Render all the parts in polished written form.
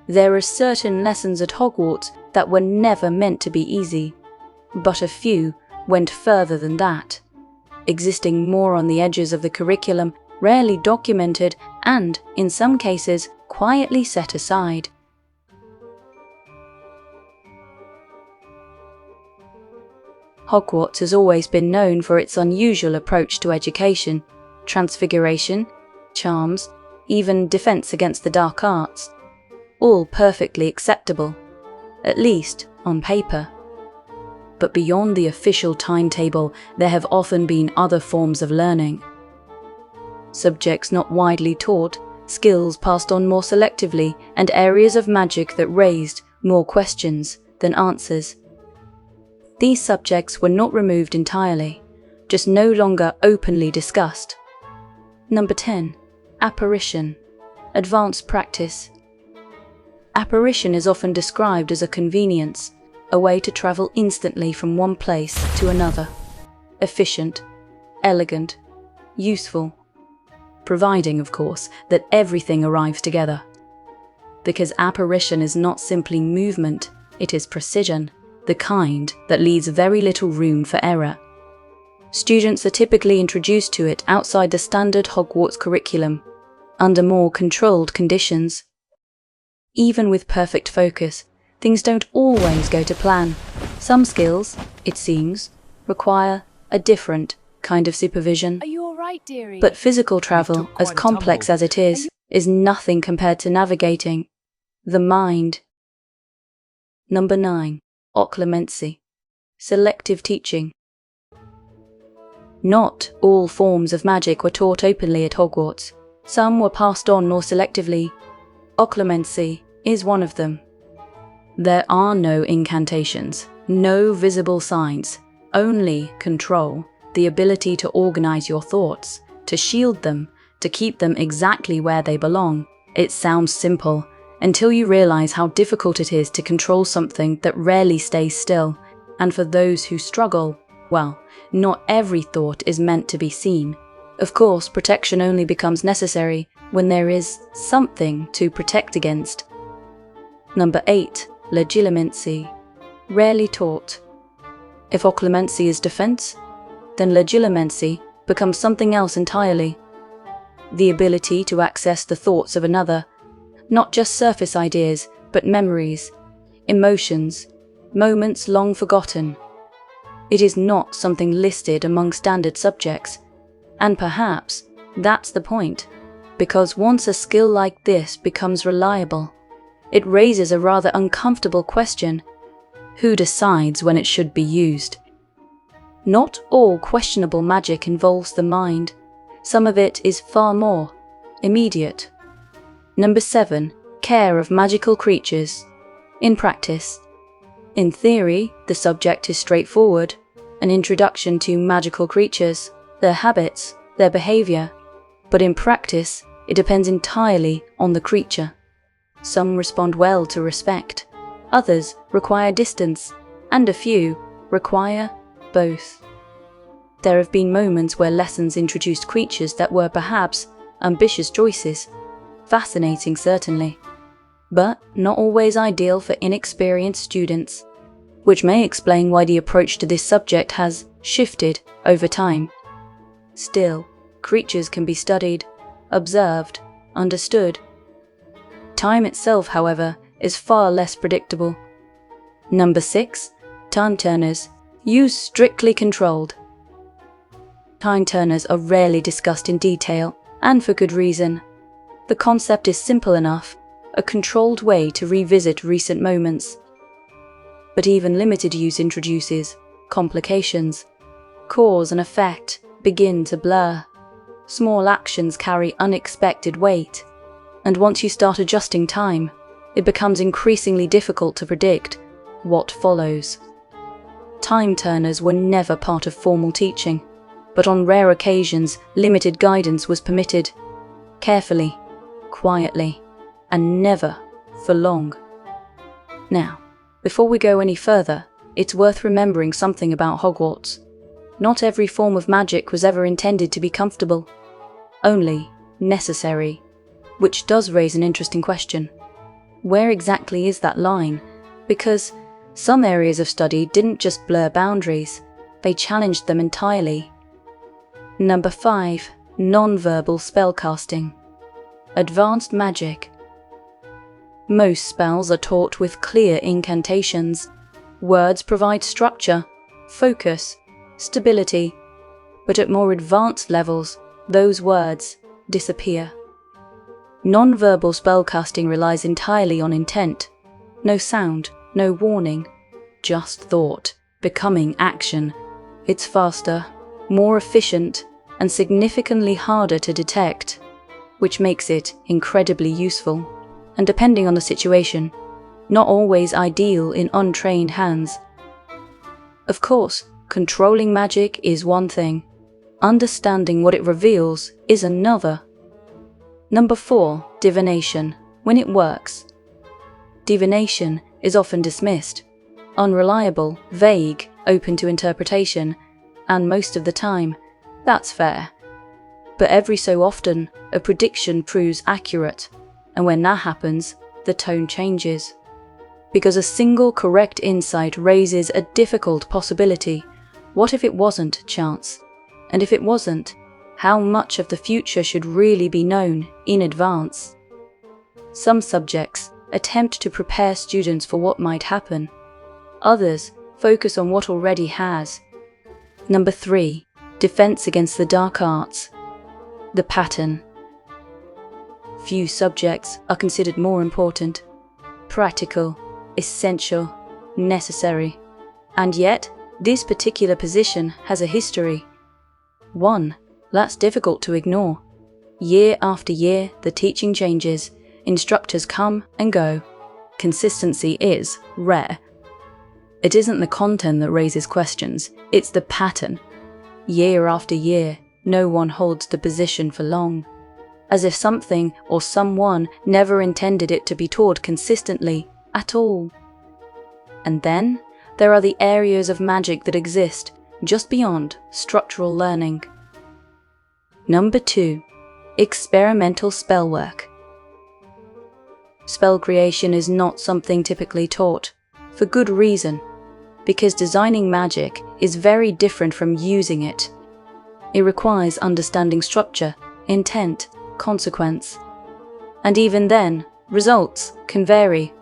There are certain lessons at Hogwarts that were never meant to be easy, but a few went further than that, existing more on the edges of the curriculum, rarely documented, and, in some cases, quietly set aside. Hogwarts has always been known for its unusual approach to education, transfiguration, charms, even defense against the dark arts, all perfectly acceptable, at least on paper. But beyond the official timetable, there have often been other forms of learning. Subjects not widely taught, skills passed on more selectively, and areas of magic that raised more questions than answers. These subjects were not removed entirely, just no longer openly discussed. Number 10. Apparition. Advanced practice. Apparition is often described as a convenience, a way to travel instantly from one place to another. Efficient, elegant, useful. Providing, of course, that everything arrives together. Because apparition is not simply movement, it is precision, the kind that leaves very little room for error. Students are typically introduced to it outside the standard Hogwarts curriculum, under more controlled conditions. Even with perfect focus, things don't always go to plan. Some skills, it seems, require a different kind of supervision. Are you all right, dearie? But physical travel, as complex as it is nothing compared to navigating the mind. Number 9. Occlumency. Selective teaching. Not all forms of magic were taught openly at Hogwarts. Some were passed on more selectively. Occlumency is one of them. There are no incantations, no visible signs, only control, the ability to organize your thoughts, to shield them, to keep them exactly where they belong. It sounds simple, until you realize how difficult it is to control something that rarely stays still. And for those who struggle, well, not every thought is meant to be seen. Of course, protection only becomes necessary when there is something to protect against. Number 8. Legilimency. Rarely taught. If occlumency is defense, then legilimency becomes something else entirely. The ability to access the thoughts of another, not just surface ideas, but memories, emotions, moments long forgotten. It is not something listed among standard subjects, and perhaps that's the point, because once a skill like this becomes reliable, it raises a rather uncomfortable question: who decides when it should be used? Not all questionable magic involves the mind. Some of it is far more immediate. Number 7. Care of magical creatures. In practice. In theory, the subject is straightforward, an introduction to magical creatures, their habits, their behavior. But in practice, it depends entirely on the creature. Some respond well to respect, others require distance, and a few require both. There have been moments where lessons introduced creatures that were perhaps ambitious choices, fascinating certainly, but not always ideal for inexperienced students, which may explain why the approach to this subject has shifted over time. Still, creatures can be studied, observed, understood. Time itself, however, is far less predictable. Number 6. Time turners. Use strictly controlled. Time turners are rarely discussed in detail, and for good reason. The concept is simple enough, a controlled way to revisit recent moments. But even limited use introduces complications. Cause and effect begin to blur. Small actions carry unexpected weight, and once you start adjusting time, it becomes increasingly difficult to predict what follows. Time turners were never part of formal teaching, but on rare occasions limited guidance was permitted, carefully, quietly, and never for long. Now, before we go any further, it's worth remembering something about Hogwarts. Not every form of magic was ever intended to be comfortable, only necessary, which does raise an interesting question. Where exactly is that line? Because some areas of study didn't just blur boundaries, they challenged them entirely. Number 5. Nonverbal spellcasting. Advanced magic. Most spells are taught with clear incantations. Words provide structure, focus, stability, but at more advanced levels, those words disappear. Nonverbal spellcasting relies entirely on intent. No sound, no warning, just thought, becoming action. It's faster, more efficient, and significantly harder to detect, which makes it incredibly useful, and depending on the situation, not always ideal in untrained hands. Of course, controlling magic is one thing. Understanding what it reveals is another. Number 4. Divination. When it works. Divination is often dismissed. Unreliable, vague, open to interpretation, and most of the time, that's fair. But every so often, a prediction proves accurate, and when that happens, the tone changes. Because a single correct insight raises a difficult possibility. What if it wasn't chance? And if it wasn't, how much of the future should really be known in advance? Some subjects attempt to prepare students for what might happen. Others focus on what already has. Number 3. Defense against the dark arts. The pattern. Few subjects are considered more important. Practical, essential, necessary. And yet, this particular position has a history. One that's difficult to ignore. Year after year, the teaching changes. Instructors come and go. Consistency is rare. It isn't the content that raises questions, it's the pattern. Year after year, no one holds the position for long, as if something or someone never intended it to be taught consistently at all. And then, there are the areas of magic that exist just beyond structural learning. Number 2. Experimental spellwork. Spell creation is not something typically taught, for good reason, because designing magic is very different from using it. It requires understanding structure, intent, consequence. And even then, results can vary.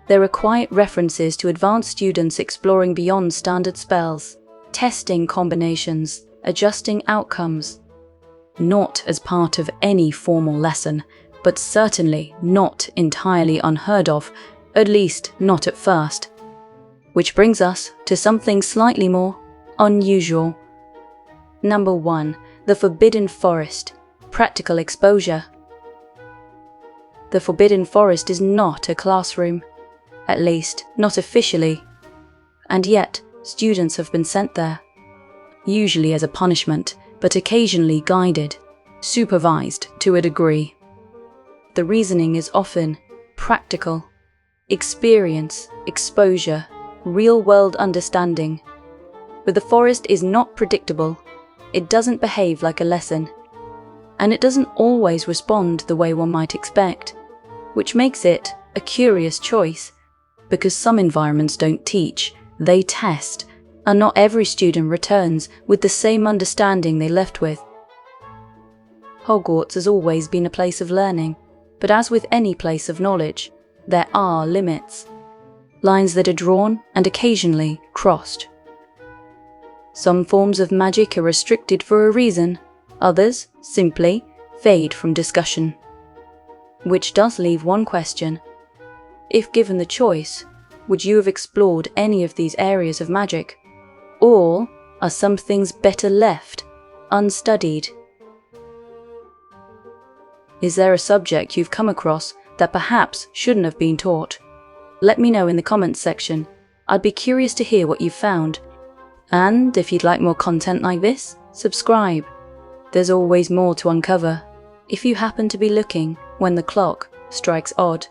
There are quiet references to advanced students exploring beyond standard spells, testing combinations, adjusting outcomes. Not as part of any formal lesson, but certainly not entirely unheard of, at least not at first. Which brings us to something slightly more unusual. Number 1. The Forbidden Forest. Practical exposure. The Forbidden Forest is not a classroom, at least not officially, and yet students have been sent there, usually as a punishment, but occasionally guided, supervised to a degree. The reasoning is often practical, experience, exposure, real-world understanding. But the forest is not predictable, it doesn't behave like a lesson, and it doesn't always respond the way one might expect, which makes it a curious choice, because some environments don't teach, they test, and not every student returns with the same understanding they left with. Hogwarts has always been a place of learning, but as with any place of knowledge, there are limits. Lines that are drawn and occasionally crossed. Some forms of magic are restricted for a reason, others simply fade from discussion. Which does leave one question. If given the choice, would you have explored any of these areas of magic? Or are some things better left unstudied? Is there a subject you've come across that perhaps shouldn't have been taught? Let me know in the comments section. I'd be curious to hear what you've found. And if you'd like more content like this, subscribe. There's always more to uncover, if you happen to be looking when the clock strikes odd.